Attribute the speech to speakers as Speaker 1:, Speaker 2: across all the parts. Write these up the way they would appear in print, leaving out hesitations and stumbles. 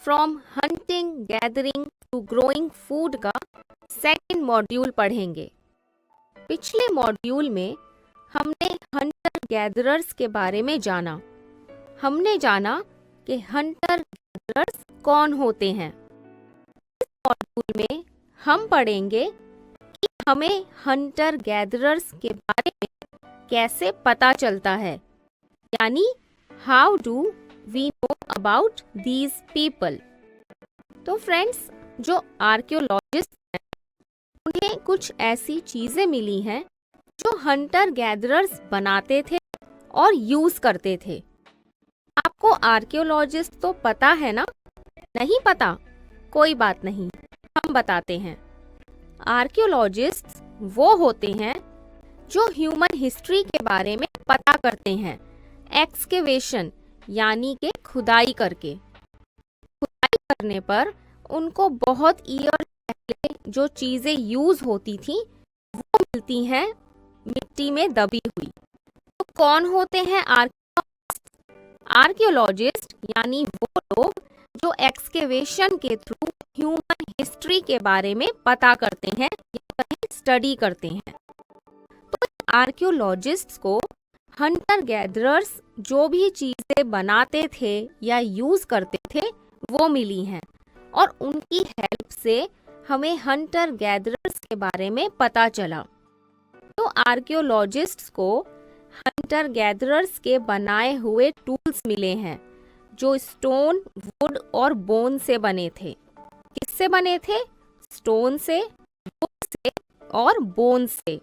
Speaker 1: From hunting gathering to growing food का second module पढ़ेंगे। पिछले मॉड्यूल में हमने हंटर गैदरर्स के बारे में जाना। हमने जाना कि हंटर गैदरर्स कौन होते हैं। इस मॉड्यूल में हम पढ़ेंगे कि हमें हंटर गैदरर्स के बारे में कैसे पता चलता है, यानी how do we know about these people. तो फ्रेंड्स, जो आर्कियोलॉजिस्ट हैं उन्हें कुछ ऐसी चीजें मिली हैं जो हंटर गैदरर्स बनाते थे और यूज करते थे। आपको आर्कियोलॉजिस्ट तो पता है ना? नहीं पता? कोई बात नहीं, हम बताते हैं। आर्कियोलॉजिस्ट्स वो होते हैं जो ह्यूमन हिस्ट्री के बारे में पता करते हैं, एक्सकेवेशन यानी कि खुदाई करके। खुदाई करने पर उनको बहुत ईयर पहले जो चीजें यूज होती थी वो मिलती हैं मिट्टी में दबी हुई। तो कौन होते हैं आर्कियोलॉजिस्ट? यानी वो लोग जो एक्सकेवेशन के थ्रू ह्यूमन हिस्ट्री के बारे में पता करते हैं या कहीं स्टडी करते हैं। तो आर्कियोलॉजिस्ट्स को हंटर गैदरर्स जो भी चीजें बनाते थे या यूज करते थे वो मिली हैं, और उनकी हेल्प से हमें हंटर गैदरर्स के बारे में पता चला। तो आर्कियोलॉजिस्ट्स को हंटर गैदरर्स के बनाए हुए टूल्स मिले हैं जो स्टोन, वुड और बोन से बने थे। किससे बने थे? स्टोन से, वुड से और बोन से।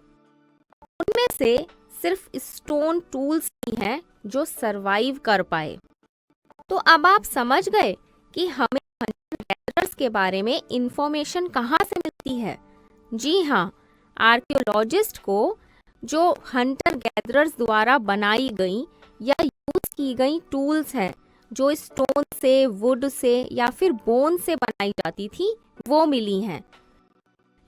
Speaker 1: उनमें से सिर्फ स्टोन टूल्स ही हैं जो सरवाइव कर पाए। तो अब आप समझ गए कि हमें हंटर गैदरर्स के बारे में इंफॉर्मेशन कहाँ से मिलती है। जी हाँ, आर्कियोलॉजिस्ट को जो हंटर गैदरर्स द्वारा बनाई गई या यूज की गई टूल्स हैं जो स्टोन से, वुड से या फिर बोन से बनाई जाती थी वो मिली हैं।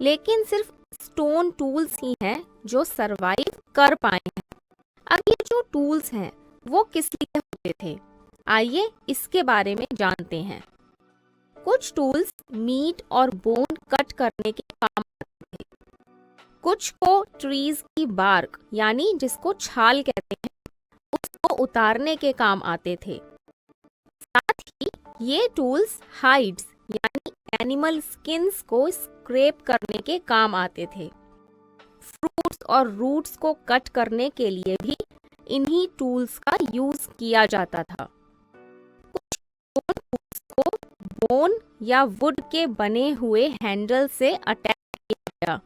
Speaker 1: लेकिन सिर्फ स्टोन टूल्स ही हैं जो सरवाइव कर पाए हैं। अब ये जो टूल्स हैं वो किस लिए होते थे, आइए इसके बारे में जानते हैं। कुछ टूल्स मीट और बोन कट करने के काम आते थे। कुछ को ट्रीज की बार्क यानी जिसको छाल कहते हैं उसको उतारने के काम आते थे। साथ ही ये टूल्स हाइड्स यानी एनिमल स्किन्स को स्क्रैप करने के काम आते थे। फ्रूट्स और रूट्स को कट करने के लिए भी इन्हीं टूल्स का यूज किया जाता था। कुछ टूल्स को बोन या वुड के बने हुए हैंडल से अटैच किया गया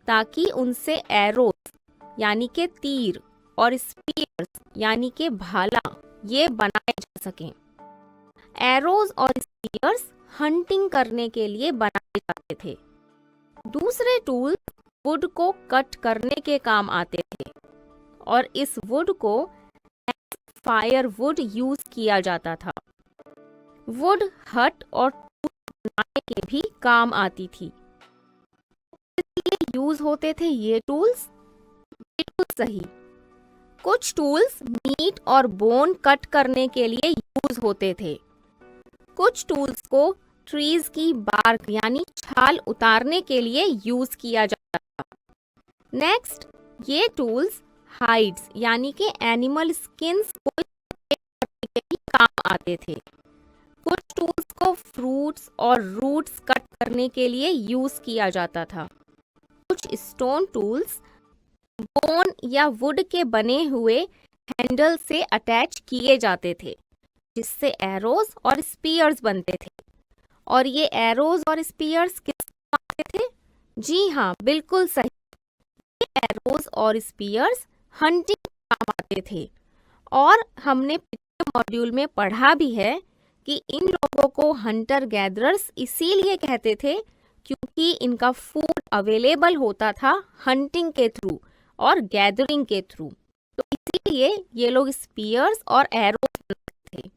Speaker 1: ताकि उनसे एरोस यानी के तीर और स्पीयर्स यानी के भाला ये बनाए जा सकें। एरोज और स्पीयर्स हंटिंग करने के लिए बनाए जाते थे। दूसरे टूल वुड को कट करने के काम आते थे और इस वुड को फायर वुड यूज किया जाता था। वुड हट और टूल बनाने के भी काम आती थी। इसलिए यूज होते थे ये टूल्स? बिल्कुल सही। कुछ टूल्स मीट और बोन कट करने के लिए यूज होते थे। कुछ टूल्स को ट्रीज की बार्क यानी छाल उतारने के लिए यूज किया जाता था। नेक्स्ट, ये टूल्स हाइड्स यानी कि एनिमल स्किन्स को करने के भी काम आते थे। कुछ टूल्स को फ्रूट्स और रूट्स कट करने के लिए यूज किया जाता था। कुछ स्टोन टूल्स बोन या वुड के बने हुए हैंडल से अटैच किए जाते थे जिससे एरोज और स्पीयर्स बनते थे। और ये एरोज और स्पीयर्स किस काम आते थे? जी हाँ, बिल्कुल सही। ये एरोज और स्पीयर्स हंटिंग काम आते थे। और हमने पिछले मॉड्यूल में पढ़ा भी है कि इन लोगों को हंटर गैदरर्स इसीलिए कहते थे क्योंकि इनका फूड अवेलेबल होता था हंटिंग के थ्रू और गैदरिंग के थ्रू। तो इसीलिए ये लोग स्पीयर्स और एरोज बनाते थे।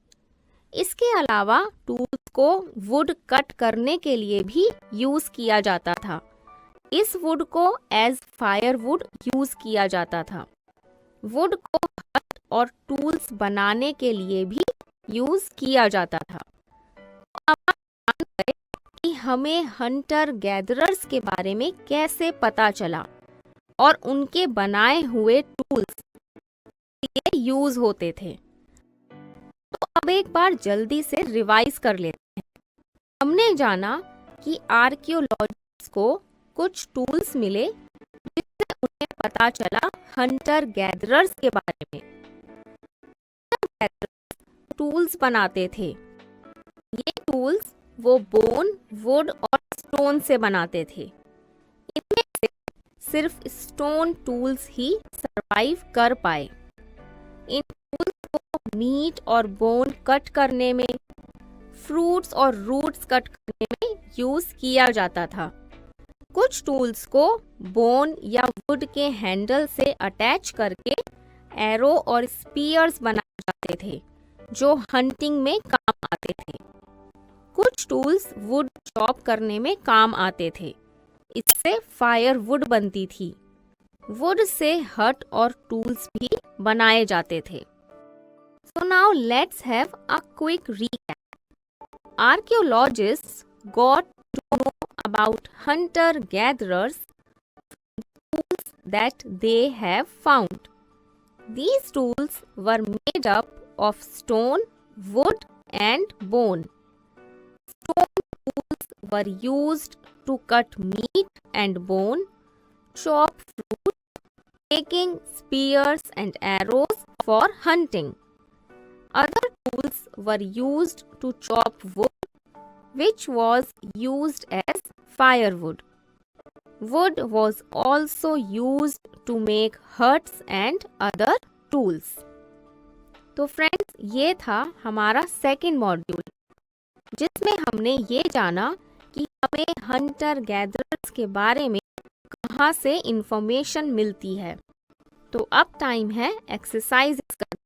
Speaker 1: इसके अलावा टूल्स को वुड कट करने के लिए भी यूज किया जाता था। इस वुड को एज फायर वुड यूज किया जाता था। वुड को हट और टूल्स बनाने के लिए भी यूज किया जाता था। अब आप जान गए कि हमें हंटर गैदरर्स के बारे में कैसे पता चला और उनके बनाए हुए टूल्स ये यूज होते थे। तो अब एक बार जल्दी से रिवाइज कर लेते हैं। हमने जाना कि आर्कियोलॉजिस्ट को कुछ टूल्स मिले जिससे उन्हें पता चला हंटर गैदरर्स के बारे में। टूल्स बनाते थे। ये टूल्स वो बोन, वुड और स्टोन से बनाते थे। इनमें से सिर्फ स्टोन टूल्स ही सरवाइव कर पाए। इन टूल्स को मीट और बोन कट करने में, फ्रूट्स और रूट्स कट करने में यूज किया जाता था। कुछ टूल्स को बोन या वुड के हैंडल से अटैच करके एरो और स्पीयर्स बनाए जाते थे जो हंटिंग में काम आते थे। कुछ टूल्स वुड चॉप करने में काम आते थे। इससे फायर वुड बनती थी। वुड से हट और टूल्स भी बनाए जाते थे। So now let's have a quick recap. Archaeologists got to know about hunter-gatherers tools that they have found. These tools were made up of stone, wood and bone. Stone tools were used to cut meat and bone, chop fruit, making spears and arrows for hunting. Other tools were used to chop wood, which was used as firewood. Wood was also used to make huts and other tools. तो friends, ये था हमारा second module जिसमें हमने ये जाना कि हमें हंटर गैदरर्स के बारे में कहाँ से इंफॉर्मेशन मिलती है। तो अब टाइम है एक्सरसाइज करने